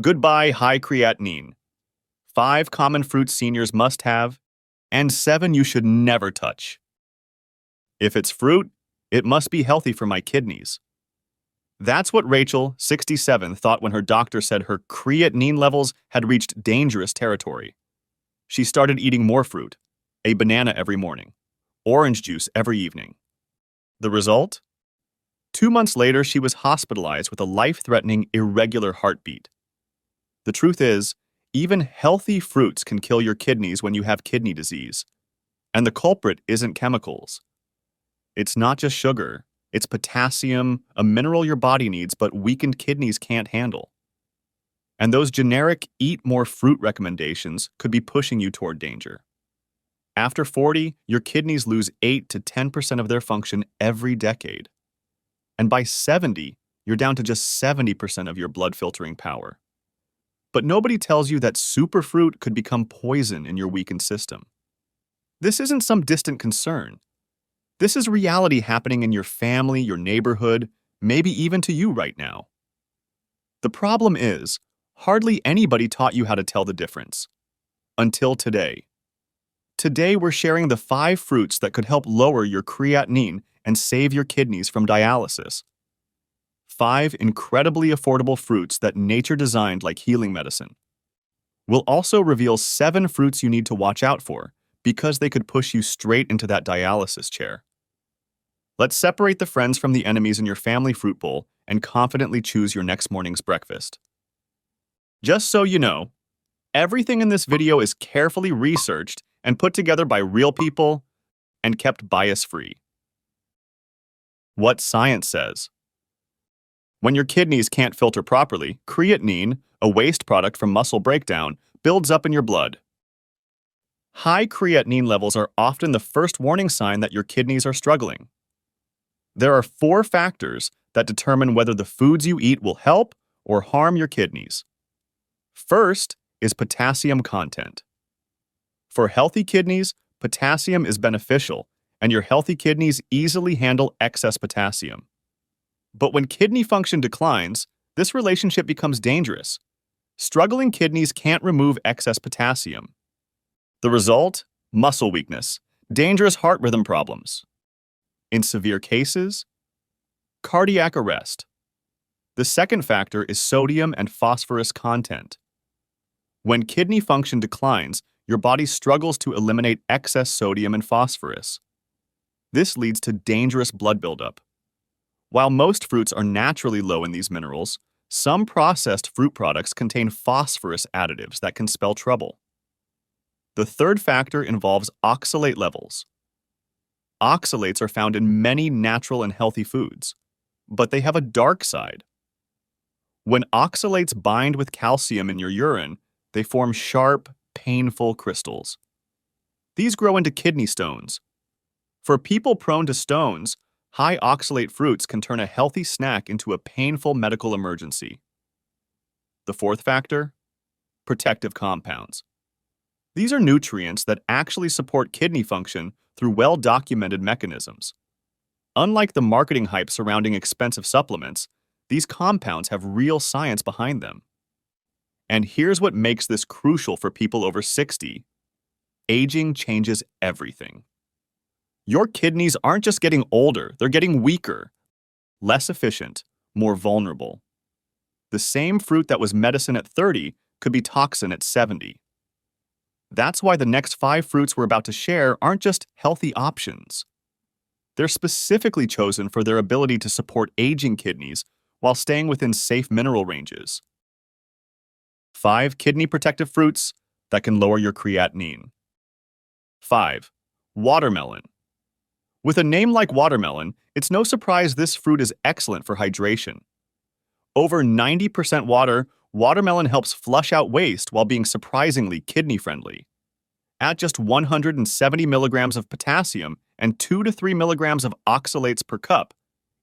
Goodbye high creatinine. 5 common fruits seniors must have, and 7 you should never touch. If it's fruit, it must be healthy for my kidneys. That's what Rachel, 67, thought when her doctor said her creatinine levels had reached dangerous territory. She started eating more fruit, a banana every morning, orange juice every evening. The result? 2 months later, she was hospitalized with a life-threatening irregular heartbeat. The truth is, even healthy fruits can kill your kidneys when you have kidney disease. And the culprit isn't chemicals. It's not just sugar. It's potassium, a mineral your body needs but weakened kidneys can't handle. And those generic eat more fruit recommendations could be pushing you toward danger. After 40, your kidneys lose 8 to 10% of their function every decade. And by 70, you're down to just 70% of your blood filtering power. But nobody tells you that superfruit could become poison in your weakened system. This isn't some distant concern. This is reality happening in your family, your neighborhood, maybe even to you right now. The problem is, hardly anybody taught you how to tell the difference. Until today. Today, we're sharing the 5 fruits that could help lower your creatinine and save your kidneys from dialysis. 5 incredibly affordable fruits that nature designed like healing medicine. We'll also reveal 7 fruits you need to watch out for because they could push you straight into that dialysis chair. Let's separate the friends from the enemies in your family fruit bowl and confidently choose your next morning's breakfast. Just so you know, everything in this video is carefully researched and put together by real people and kept bias-free. What science says. When your kidneys can't filter properly, creatinine, a waste product from muscle breakdown, builds up in your blood. High creatinine levels are often the first warning sign that your kidneys are struggling. There are 4 factors that determine whether the foods you eat will help or harm your kidneys. First is potassium content. For healthy kidneys, potassium is beneficial, and your healthy kidneys easily handle excess potassium. But when kidney function declines, this relationship becomes dangerous. Struggling kidneys can't remove excess potassium. The result? Muscle weakness, dangerous heart rhythm problems. In severe cases, cardiac arrest. The second factor is sodium and phosphorus content. When kidney function declines, your body struggles to eliminate excess sodium and phosphorus. This leads to dangerous blood buildup. While most fruits are naturally low in these minerals, some processed fruit products contain phosphorus additives that can spell trouble. The third factor involves oxalate levels. Oxalates are found in many natural and healthy foods, but they have a dark side. When oxalates bind with calcium in your urine, they form sharp, painful crystals. These grow into kidney stones. For people prone to stones, high oxalate fruits can turn a healthy snack into a painful medical emergency. The fourth factor? Protective compounds. These are nutrients that actually support kidney function through well-documented mechanisms. Unlike the marketing hype surrounding expensive supplements, these compounds have real science behind them. And here's what makes this crucial for people over 60. Aging changes everything. Your kidneys aren't just getting older, they're getting weaker, less efficient, more vulnerable. The same fruit that was medicine at 30 could be toxin at 70. That's why the next 5 fruits we're about to share aren't just healthy options. They're specifically chosen for their ability to support aging kidneys while staying within safe mineral ranges. 5 kidney protective fruits that can lower your creatinine. 5. Watermelon. With a name like watermelon, it's no surprise this fruit is excellent for hydration. Over 90% water, watermelon helps flush out waste while being surprisingly kidney-friendly. At just 170 milligrams of potassium and 2 to 3 milligrams of oxalates per cup,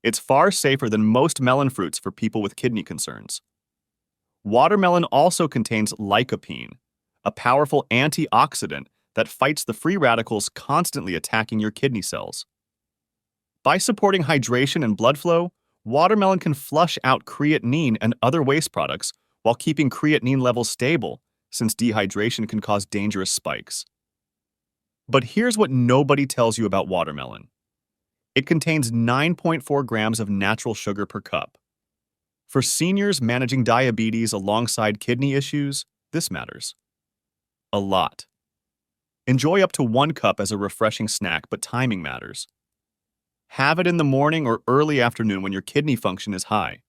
it's far safer than most melon fruits for people with kidney concerns. Watermelon also contains lycopene, a powerful antioxidant that fights the free radicals constantly attacking your kidney cells. By supporting hydration and blood flow, watermelon can flush out creatinine and other waste products while keeping creatinine levels stable, since dehydration can cause dangerous spikes. But here's what nobody tells you about watermelon. It contains 9.4 grams of natural sugar per cup. For seniors managing diabetes alongside kidney issues, this matters a lot. Enjoy up to 1 cup as a refreshing snack, but timing matters. Have it in the morning or early afternoon when your kidney function is high.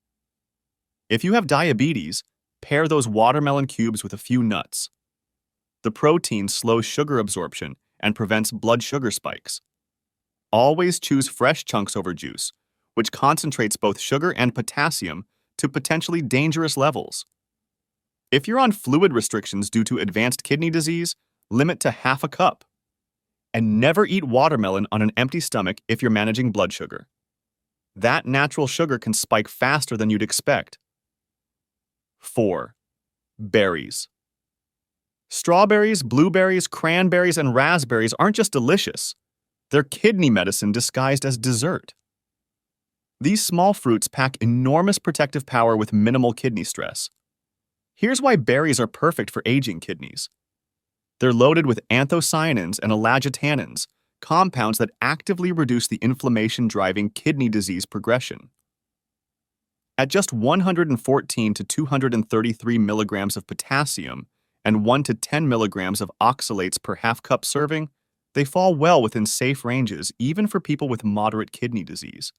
If you have diabetes, pair those watermelon cubes with a few nuts. The protein slows sugar absorption and prevents blood sugar spikes. Always choose fresh chunks over juice, which concentrates both sugar and potassium to potentially dangerous levels. If you're on fluid restrictions due to advanced kidney disease, limit to half a cup. And never eat watermelon on an empty stomach if you're managing blood sugar. That natural sugar can spike faster than you'd expect. 4. Berries. Strawberries, blueberries, cranberries, and raspberries aren't just delicious. They're kidney medicine disguised as dessert. These small fruits pack enormous protective power with minimal kidney stress. Here's why berries are perfect for aging kidneys. They're loaded with anthocyanins and elagitannins, compounds that actively reduce the inflammation driving kidney disease progression. At just 114 to 233 milligrams of potassium and 1 to 10 milligrams of oxalates per half cup serving, they fall well within safe ranges even for people with moderate kidney disease.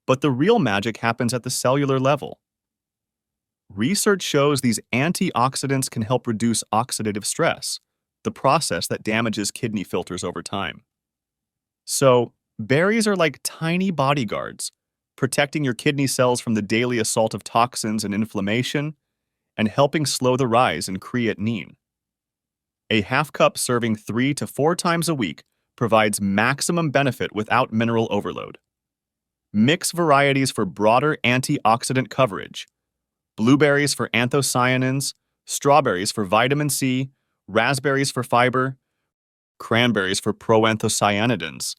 But the real magic happens at the cellular level. Research shows these antioxidants can help reduce oxidative stress, the process that damages kidney filters over time. So, berries are like tiny bodyguards, protecting your kidney cells from the daily assault of toxins and inflammation, and helping slow the rise in creatinine. A half cup serving 3 to 4 times a week provides maximum benefit without mineral overload. Mix varieties for broader antioxidant coverage. Blueberries for anthocyanins, strawberries for vitamin C, raspberries for fiber, cranberries for proanthocyanidins,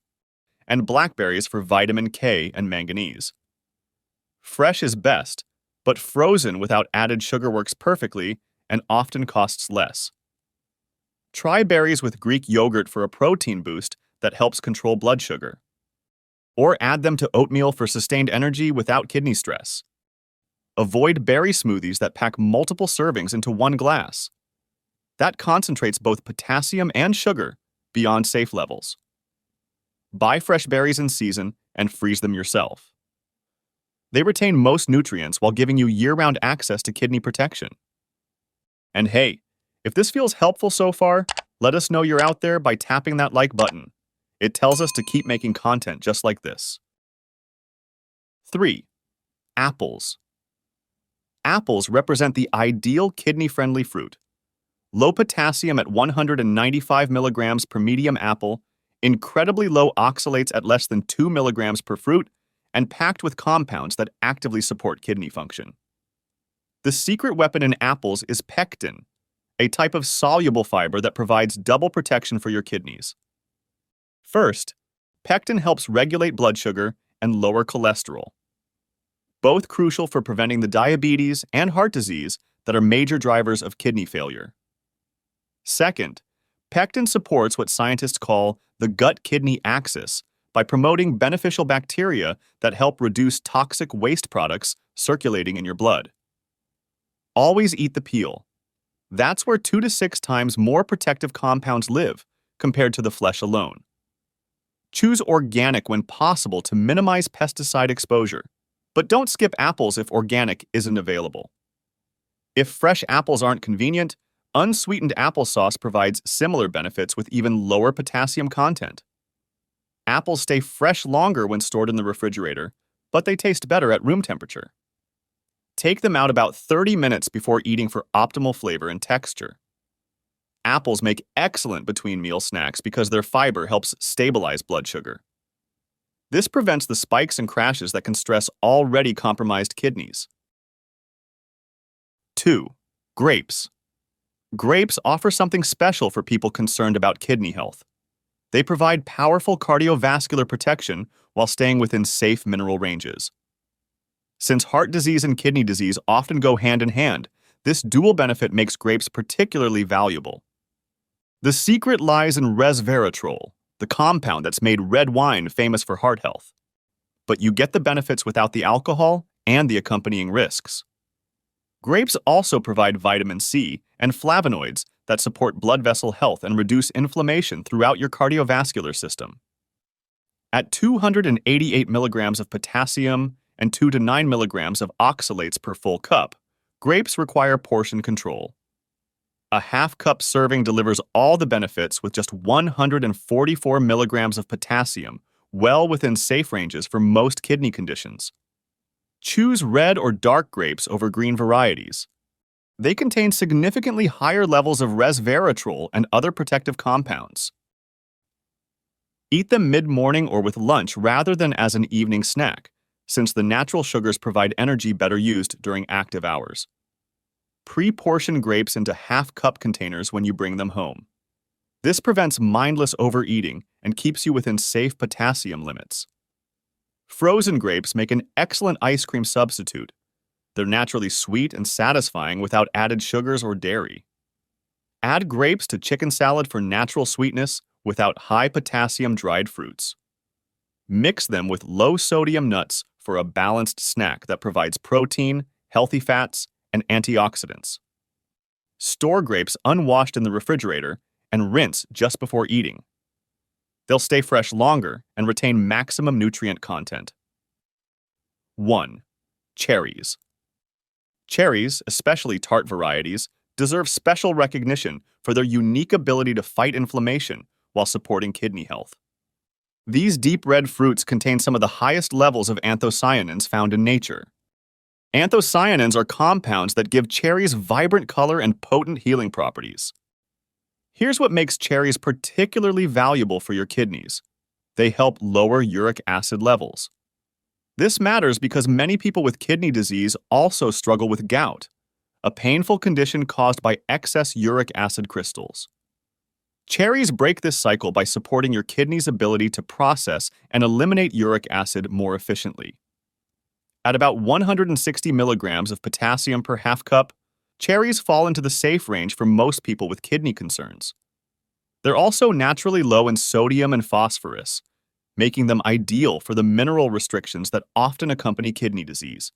and blackberries for vitamin K and manganese. Fresh is best, but frozen without added sugar works perfectly and often costs less. Try berries with Greek yogurt for a protein boost that helps control blood sugar. Or add them to oatmeal for sustained energy without kidney stress. Avoid berry smoothies that pack multiple servings into one glass. That concentrates both potassium and sugar beyond safe levels. Buy fresh berries in season and freeze them yourself. They retain most nutrients while giving you year-round access to kidney protection. And hey, if this feels helpful so far, let us know you're out there by tapping that like button. It tells us to keep making content just like this. 3. Apples. Apples represent the ideal kidney-friendly fruit. Low potassium at 195 milligrams per medium apple, incredibly low oxalates at less than 2 milligrams per fruit, and packed with compounds that actively support kidney function. The secret weapon in apples is pectin, a type of soluble fiber that provides double protection for your kidneys. First, pectin helps regulate blood sugar and lower cholesterol, both crucial for preventing the diabetes and heart disease that are major drivers of kidney failure. Second, pectin supports what scientists call the gut-kidney axis by promoting beneficial bacteria that help reduce toxic waste products circulating in your blood. Always eat the peel. That's where 2 to 6 times more protective compounds live compared to the flesh alone. Choose organic when possible to minimize pesticide exposure, but don't skip apples if organic isn't available. If fresh apples aren't convenient, unsweetened applesauce provides similar benefits with even lower potassium content. Apples stay fresh longer when stored in the refrigerator, but they taste better at room temperature. Take them out about 30 minutes before eating for optimal flavor and texture. Apples make excellent between-meal snacks because their fiber helps stabilize blood sugar. This prevents the spikes and crashes that can stress already compromised kidneys. 2. Grapes. Grapes offer something special for people concerned about kidney health. They provide powerful cardiovascular protection while staying within safe mineral ranges. Since heart disease and kidney disease often go hand in hand, this dual benefit makes grapes particularly valuable. The secret lies in resveratrol, the compound that's made red wine famous for heart health. But you get the benefits without the alcohol and the accompanying risks. Grapes also provide vitamin C and flavonoids that support blood vessel health and reduce inflammation throughout your cardiovascular system. At 288 milligrams of potassium and 2 to 9 milligrams of oxalates per full cup, grapes require portion control. A half-cup serving delivers all the benefits with just 144 milligrams of potassium, well within safe ranges for most kidney conditions. Choose red or dark grapes over green varieties. They contain significantly higher levels of resveratrol and other protective compounds. Eat them mid-morning or with lunch rather than as an evening snack, since the natural sugars provide energy better used during active hours. Pre-portion grapes into half-cup containers when you bring them home. This prevents mindless overeating and keeps you within safe potassium limits. Frozen grapes make an excellent ice cream substitute. They're naturally sweet and satisfying without added sugars or dairy. Add grapes to chicken salad for natural sweetness without high-potassium dried fruits. Mix them with low-sodium nuts for a balanced snack that provides protein, healthy fats, and antioxidants. Store grapes unwashed in the refrigerator and rinse just before eating. They'll stay fresh longer and retain maximum nutrient content. 1. Cherries. Cherries, especially tart varieties, deserve special recognition for their unique ability to fight inflammation while supporting kidney health. These deep red fruits contain some of the highest levels of anthocyanins found in nature. Anthocyanins are compounds that give cherries vibrant color and potent healing properties. Here's what makes cherries particularly valuable for your kidneys. They help lower uric acid levels. This matters because many people with kidney disease also struggle with gout, a painful condition caused by excess uric acid crystals. Cherries break this cycle by supporting your kidney's ability to process and eliminate uric acid more efficiently. At about 160 milligrams of potassium per half cup, cherries fall into the safe range for most people with kidney concerns. They're also naturally low in sodium and phosphorus, making them ideal for the mineral restrictions that often accompany kidney disease.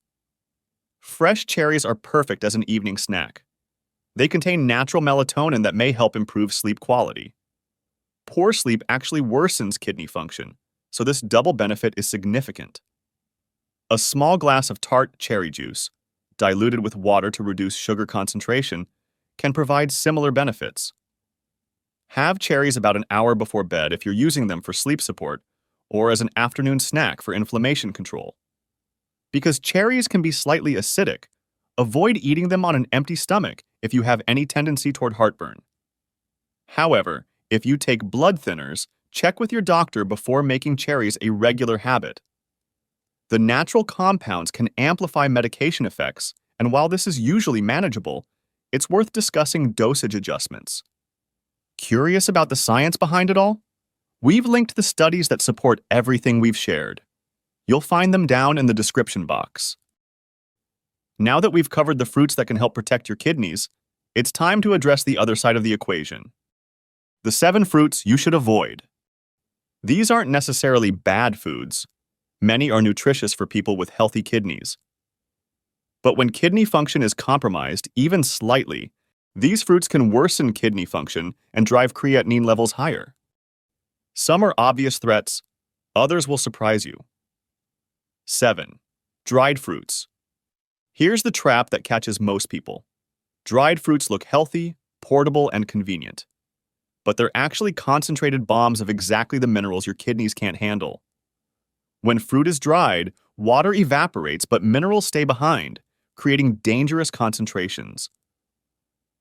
Fresh cherries are perfect as an evening snack. They contain natural melatonin that may help improve sleep quality. Poor sleep actually worsens kidney function, so this double benefit is significant. A small glass of tart cherry juice, diluted with water to reduce sugar concentration, can provide similar benefits. Have cherries about an hour before bed if you're using them for sleep support, or as an afternoon snack for inflammation control. Because cherries can be slightly acidic, avoid eating them on an empty stomach if you have any tendency toward heartburn. However, if you take blood thinners, check with your doctor before making cherries a regular habit. The natural compounds can amplify medication effects, and while this is usually manageable, it's worth discussing dosage adjustments. Curious about the science behind it all? We've linked the studies that support everything we've shared. You'll find them down in the description box. Now that we've covered the fruits that can help protect your kidneys, it's time to address the other side of the equation. The 7 fruits you should avoid. These aren't necessarily bad foods. Many are nutritious for people with healthy kidneys. But when kidney function is compromised, even slightly, these fruits can worsen kidney function and drive creatinine levels higher. Some are obvious threats, others will surprise you. 7. Dried fruits. Here's the trap that catches most people. Dried fruits look healthy, portable, and convenient. But they're actually concentrated bombs of exactly the minerals your kidneys can't handle. When fruit is dried, water evaporates but minerals stay behind, creating dangerous concentrations.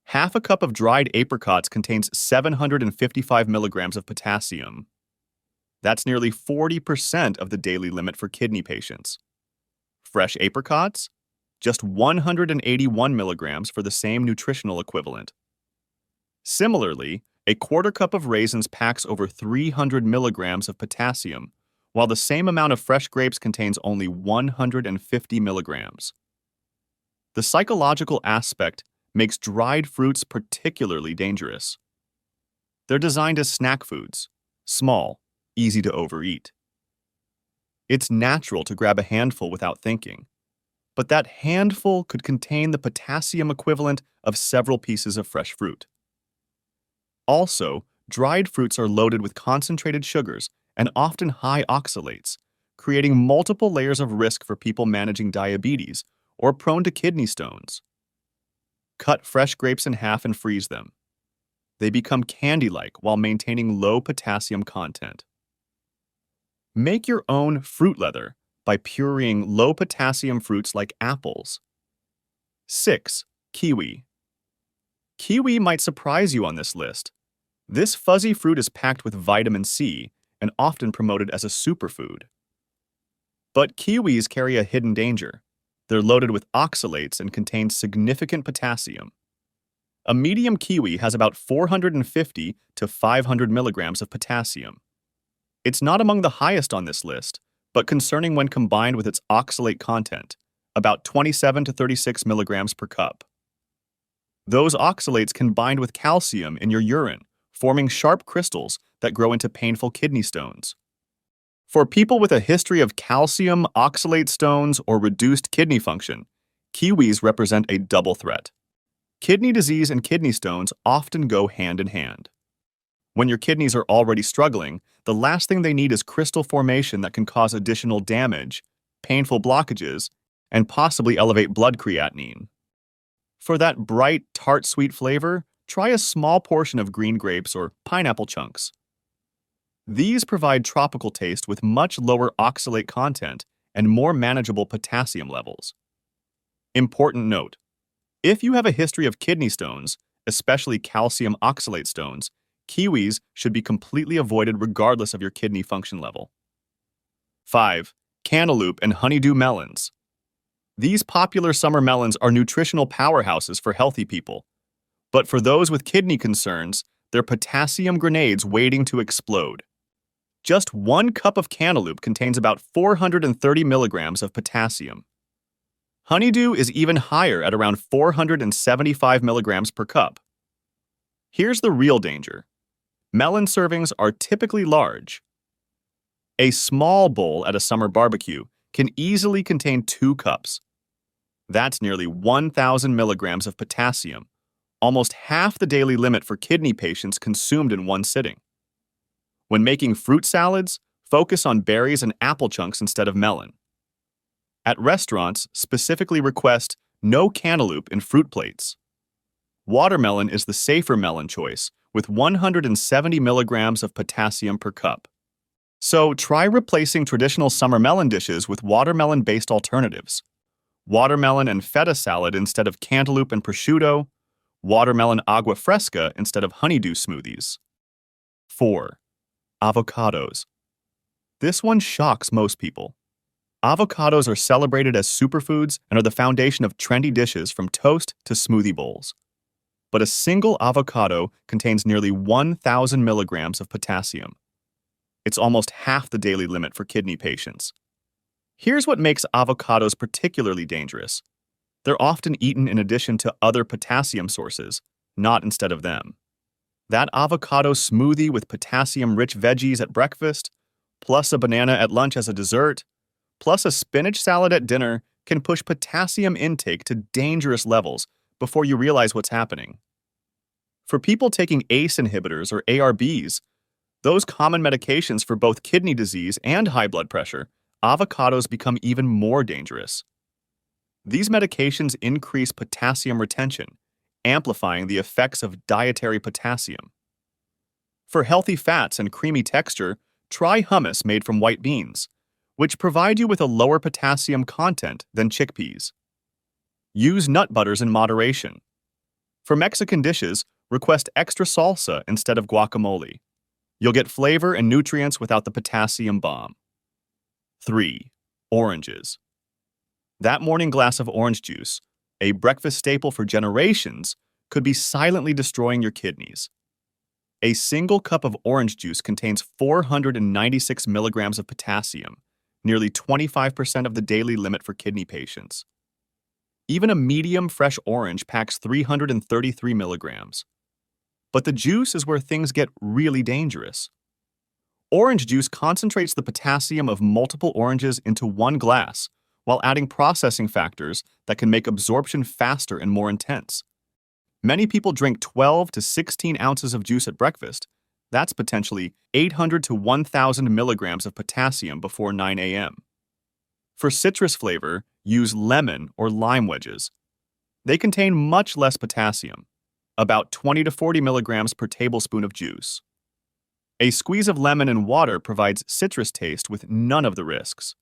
Half a cup of dried apricots contains 755 milligrams of potassium. That's nearly 40% of the daily limit for kidney patients. Fresh apricots? Just 181 milligrams for the same nutritional equivalent. Similarly, a quarter cup of raisins packs over 300 milligrams of potassium, while the same amount of fresh grapes contains only 150 milligrams. The psychological aspect makes dried fruits particularly dangerous. They're designed as snack foods, small, easy to overeat. It's natural to grab a handful without thinking, but that handful could contain the potassium equivalent of several pieces of fresh fruit. Also, dried fruits are loaded with concentrated sugars and often high oxalates, creating multiple layers of risk for people managing diabetes or prone to kidney stones. Cut fresh grapes in half and freeze them. They become candy-like while maintaining low potassium content. Make your own fruit leather by pureeing low-potassium fruits like apples. 6. Kiwi. Kiwi might surprise you on this list. This fuzzy fruit is packed with vitamin C and often promoted as a superfood. But kiwis carry a hidden danger. They're loaded with oxalates and contain significant potassium. A medium kiwi has about 450 to 500 milligrams of potassium. It's not among the highest on this list, but concerning when combined with its oxalate content, about 27 to 36 milligrams per cup. Those oxalates can bind with calcium in your urine, forming sharp crystals that grow into painful kidney stones. For people with a history of calcium, oxalate stones, or reduced kidney function, kiwis represent a double threat. Kidney disease and kidney stones often go hand in hand. When your kidneys are already struggling, the last thing they need is crystal formation that can cause additional damage, painful blockages, and possibly elevate blood creatinine. For that bright, tart sweet flavor, try a small portion of green grapes or pineapple chunks. These provide tropical taste with much lower oxalate content and more manageable potassium levels. Important note: if you have a history of kidney stones, especially calcium oxalate stones, kiwis should be completely avoided regardless of your kidney function level. 5. Cantaloupe and honeydew melons. These popular summer melons are nutritional powerhouses for healthy people. But for those with kidney concerns, they're potassium grenades waiting to explode. Just 1 cup of cantaloupe contains about 430 milligrams of potassium. Honeydew is even higher at around 475 milligrams per cup. Here's the real danger. Melon servings are typically large. A small bowl at a summer barbecue can easily contain 2 cups. That's nearly 1,000 milligrams of potassium, almost half the daily limit for kidney patients consumed in one sitting. When making fruit salads, focus on berries and apple chunks instead of melon. At restaurants, specifically request no cantaloupe in fruit plates. Watermelon is the safer melon choice, with 170 milligrams of potassium per cup. So try replacing traditional summer melon dishes with watermelon-based alternatives. Watermelon and feta salad instead of cantaloupe and prosciutto, watermelon agua fresca instead of honeydew smoothies. 4. Avocados. This one shocks most people. Avocados are celebrated as superfoods and are the foundation of trendy dishes from toast to smoothie bowls. But a single avocado contains nearly 1,000 milligrams of potassium. It's almost half the daily limit for kidney patients. Here's what makes avocados particularly dangerous. They're often eaten in addition to other potassium sources, not instead of them. That avocado smoothie with potassium-rich veggies at breakfast, plus a banana at lunch as a dessert, plus a spinach salad at dinner can push potassium intake to dangerous levels before you realize what's happening. For people taking ACE inhibitors or ARBs, those common medications for both kidney disease and high blood pressure, avocados become even more dangerous. These medications increase potassium retention, amplifying the effects of dietary potassium. For healthy fats and creamy texture, try hummus made from white beans, which provide you with a lower potassium content than chickpeas. Use nut butters in moderation. For Mexican dishes, request extra salsa instead of guacamole. You'll get flavor and nutrients without the potassium bomb. 3. Oranges. That morning glass of orange juice, a breakfast staple for generations, could be silently destroying your kidneys. A single cup of orange juice contains 496 milligrams of potassium, nearly 25% of the daily limit for kidney patients. Even a medium fresh orange packs 333 milligrams. But the juice is where things get really dangerous. Orange juice concentrates the potassium of multiple oranges into one glass, while adding processing factors that can make absorption faster and more intense. Many people drink 12 to 16 ounces of juice at breakfast. That's potentially 800 to 1,000 milligrams of potassium before 9 a.m. For citrus flavor, use lemon or lime wedges. They contain much less potassium, about 20 to 40 milligrams per tablespoon of juice. A squeeze of lemon and water provides citrus taste with none of the risks.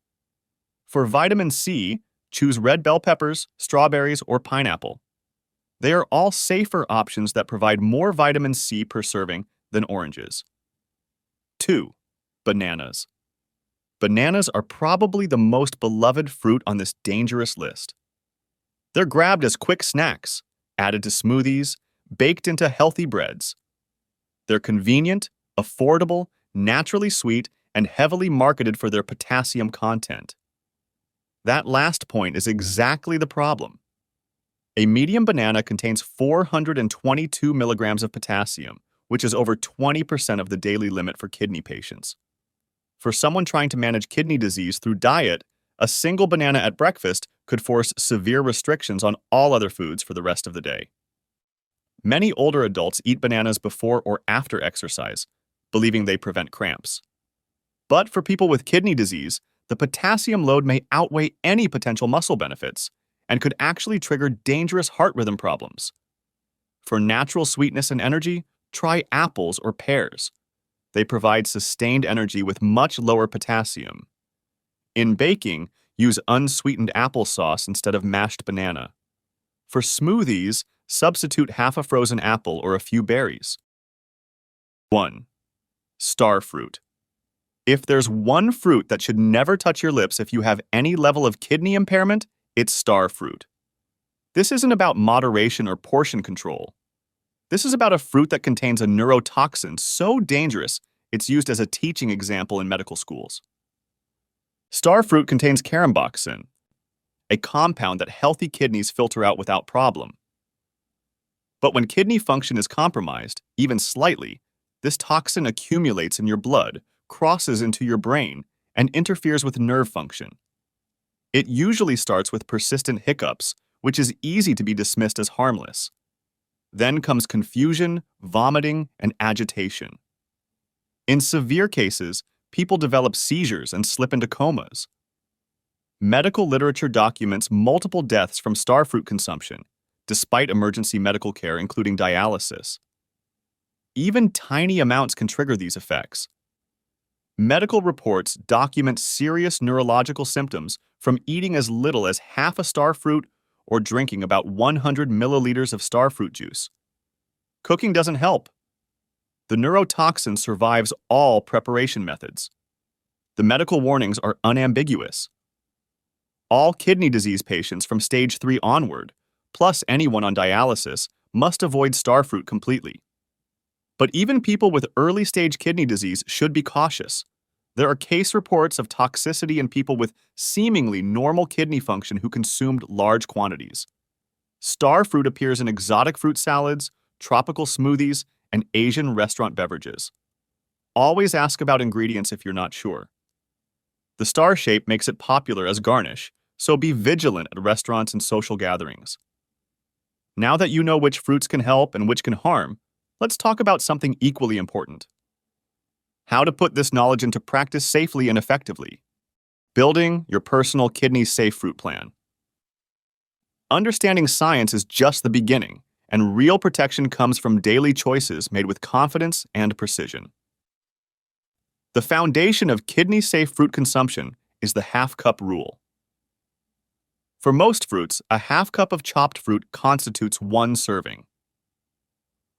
For vitamin C, choose red bell peppers, strawberries, or pineapple. They are all safer options that provide more vitamin C per serving than oranges. 2. Bananas. Bananas are probably the most beloved fruit on this dangerous list. They're grabbed as quick snacks, added to smoothies, baked into healthy breads. They're convenient, affordable, naturally sweet, and heavily marketed for their potassium content. That last point is exactly the problem. A medium banana contains 422 milligrams of potassium, which is over 20% of the daily limit for kidney patients. For someone trying to manage kidney disease through diet, a single banana at breakfast could force severe restrictions on all other foods for the rest of the day. Many older adults eat bananas before or after exercise, believing they prevent cramps. But for people with kidney disease, the potassium load may outweigh any potential muscle benefits and could actually trigger dangerous heart rhythm problems. For natural sweetness and energy, try apples or pears. They provide sustained energy with much lower potassium. In baking, use unsweetened applesauce instead of mashed banana. For smoothies, substitute half a frozen apple or a few berries. 1. Star fruit. If there's one fruit that should never touch your lips if you have any level of kidney impairment, it's star fruit. This isn't about moderation or portion control. This is about a fruit that contains a neurotoxin so dangerous it's used as a teaching example in medical schools. Star fruit contains caramboxin, a compound that healthy kidneys filter out without problem. But when kidney function is compromised, even slightly, this toxin accumulates in your blood, crosses into your brain, and interferes with nerve function. It usually starts with persistent hiccups, which is easy to be dismissed as harmless. Then comes confusion, vomiting, and agitation. In severe cases, people develop seizures and slip into comas. Medical literature documents multiple deaths from star fruit consumption, despite emergency medical care, including dialysis. Even tiny amounts can trigger these effects. Medical reports document serious neurological symptoms from eating as little as half a star fruit or drinking about 100 milliliters of star fruit juice. Cooking doesn't help. The neurotoxin survives all preparation methods. The medical warnings are unambiguous. All kidney disease patients from stage 3 onward, plus anyone on dialysis, must avoid star fruit completely. But even people with early-stage kidney disease should be cautious. There are case reports of toxicity in people with seemingly normal kidney function who consumed large quantities. Star fruit appears in exotic fruit salads, tropical smoothies, and Asian restaurant beverages. Always ask about ingredients if you're not sure. The star shape makes it popular as garnish, so be vigilant at restaurants and social gatherings. Now that you know which fruits can help and which can harm, let's talk about something equally important. How to put this knowledge into practice safely and effectively. Building your personal kidney-safe fruit plan. Understanding science is just the beginning, and real protection comes from daily choices made with confidence and precision. The foundation of kidney-safe fruit consumption is the half-cup rule. For most fruits, a half cup of chopped fruit constitutes one serving.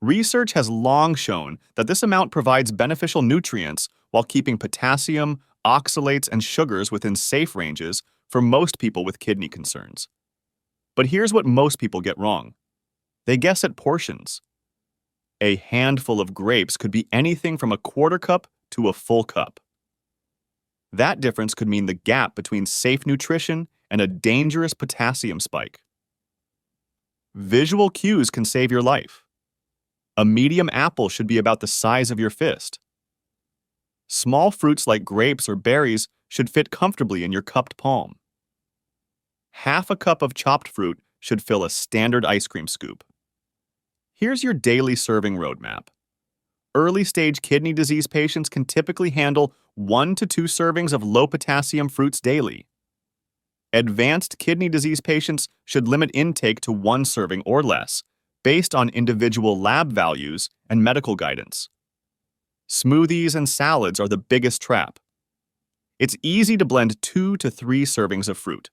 Research has long shown that this amount provides beneficial nutrients while keeping potassium, oxalates, and sugars within safe ranges for most people with kidney concerns. But here's what most people get wrong. They guess at portions. A handful of grapes could be anything from a quarter cup to a full cup. That difference could mean the gap between safe nutrition and a dangerous potassium spike. Visual cues can save your life. A medium apple should be about the size of your fist. Small fruits like grapes or berries should fit comfortably in your cupped palm. Half a cup of chopped fruit should fill a standard ice cream scoop. Here's your daily serving roadmap. Early-stage kidney disease patients can typically handle 1 to 2 servings of low-potassium fruits daily. Advanced kidney disease patients should limit intake to 1 serving or less, based on individual lab values and medical guidance. Smoothies and salads are the biggest trap. It's easy to blend 2 to 3 servings of fruit.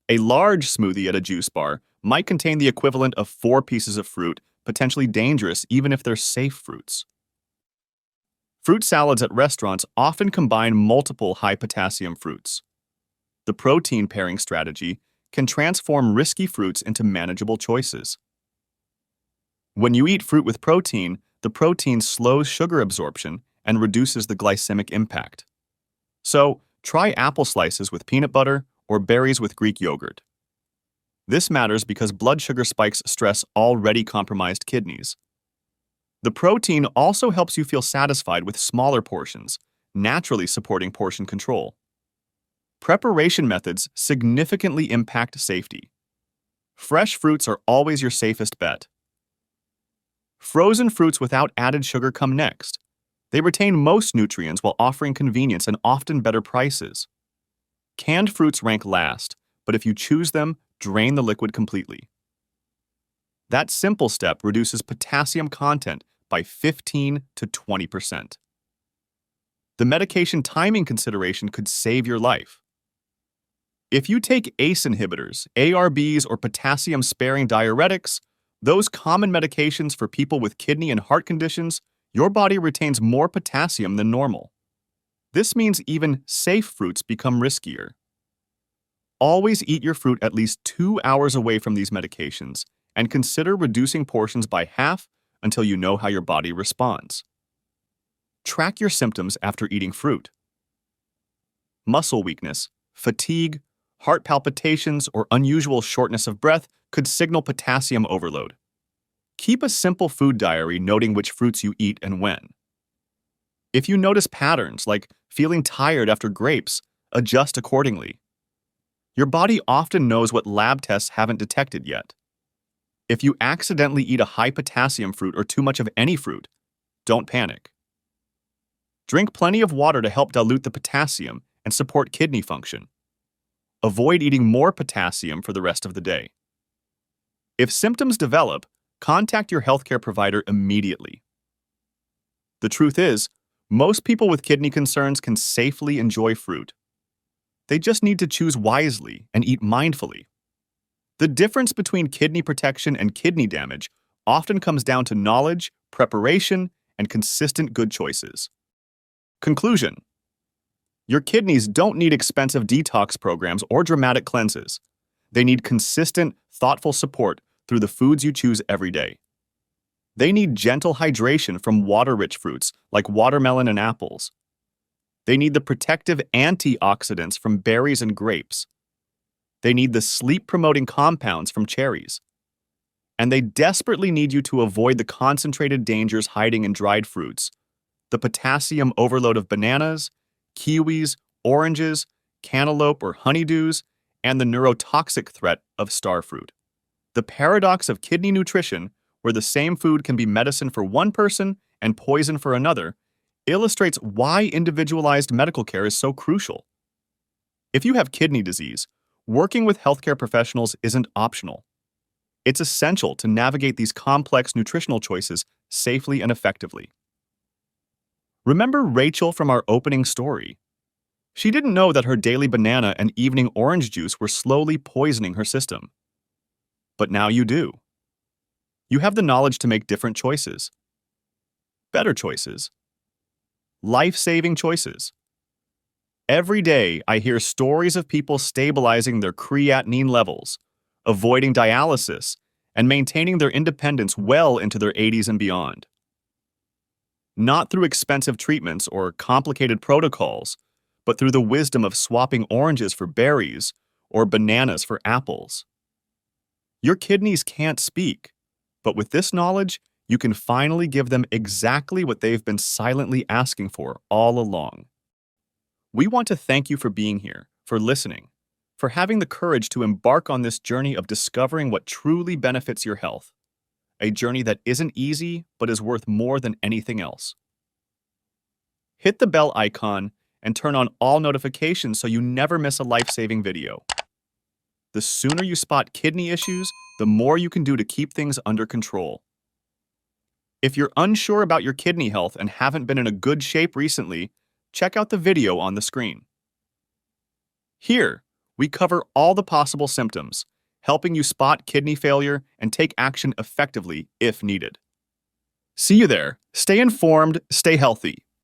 A large smoothie at a juice bar might contain the equivalent of 4 pieces of fruit, potentially dangerous even if they're safe fruits. Fruit salads at restaurants often combine multiple high-potassium fruits. The protein pairing strategy can transform risky fruits into manageable choices. When you eat fruit with protein, the protein slows sugar absorption and reduces the glycemic impact. So, try apple slices with peanut butter or berries with Greek yogurt. This matters because blood sugar spikes stress already compromised kidneys. The protein also helps you feel satisfied with smaller portions, naturally supporting portion control. Preparation methods significantly impact safety. Fresh fruits are always your safest bet. Frozen fruits without added sugar come next. They retain most nutrients while offering convenience and often better prices. Canned fruits rank last, but if you choose them, drain the liquid completely. That simple step reduces potassium content by 15 to 20%. The medication timing consideration could save your life. If you take ACE inhibitors, ARBs, or potassium-sparing diuretics, those common medications for people with kidney and heart conditions, your body retains more potassium than normal. This means even safe fruits become riskier. Always eat your fruit at least 2 hours away from these medications, and consider reducing portions by half until you know how your body responds. Track your symptoms after eating fruit. Muscle weakness, fatigue, heart palpitations, or unusual shortness of breath could signal potassium overload. Keep a simple food diary noting which fruits you eat and when. If you notice patterns like feeling tired after grapes, adjust accordingly. Your body often knows what lab tests haven't detected yet. If you accidentally eat a high potassium fruit or too much of any fruit, don't panic. Drink plenty of water to help dilute the potassium and support kidney function. Avoid eating more potassium for the rest of the day. If symptoms develop, contact your healthcare provider immediately. The truth is, most people with kidney concerns can safely enjoy fruit. They just need to choose wisely and eat mindfully. The difference between kidney protection and kidney damage often comes down to knowledge, preparation, and consistent good choices. Conclusion: your kidneys don't need expensive detox programs or dramatic cleanses. They need consistent, thoughtful support through the foods you choose every day. They need gentle hydration from water-rich fruits like watermelon and apples. They need the protective antioxidants from berries and grapes. They need the sleep-promoting compounds from cherries. And they desperately need you to avoid the concentrated dangers hiding in dried fruits, the potassium overload of bananas, kiwis, oranges, cantaloupe or honeydews, and the neurotoxic threat of starfruit. The paradox of kidney nutrition, where the same food can be medicine for one person and poison for another, illustrates why individualized medical care is so crucial. If you have kidney disease, working with healthcare professionals isn't optional. It's essential to navigate these complex nutritional choices safely and effectively. Remember Rachel from our opening story? She didn't know that her daily banana and evening orange juice were slowly poisoning her system. But now you do. You have the knowledge to make different choices. Better choices. Life-saving choices. Every day, I hear stories of people stabilizing their creatinine levels, avoiding dialysis, and maintaining their independence well into their 80s and beyond. Not through expensive treatments or complicated protocols, but through the wisdom of swapping oranges for berries or bananas for apples. Your kidneys can't speak, but with this knowledge, you can finally give them exactly what they've been silently asking for all along. We want to thank you for being here, for listening, for having the courage to embark on this journey of discovering what truly benefits your health. A journey that isn't easy, but is worth more than anything else. Hit the bell icon and turn on all notifications so you never miss a life-saving video. The sooner you spot kidney issues, the more you can do to keep things under control. If you're unsure about your kidney health and haven't been in a good shape recently, check out the video on the screen. Here, we cover all the possible symptoms, helping you spot kidney failure and take action effectively if needed. See you there. Stay informed, stay healthy.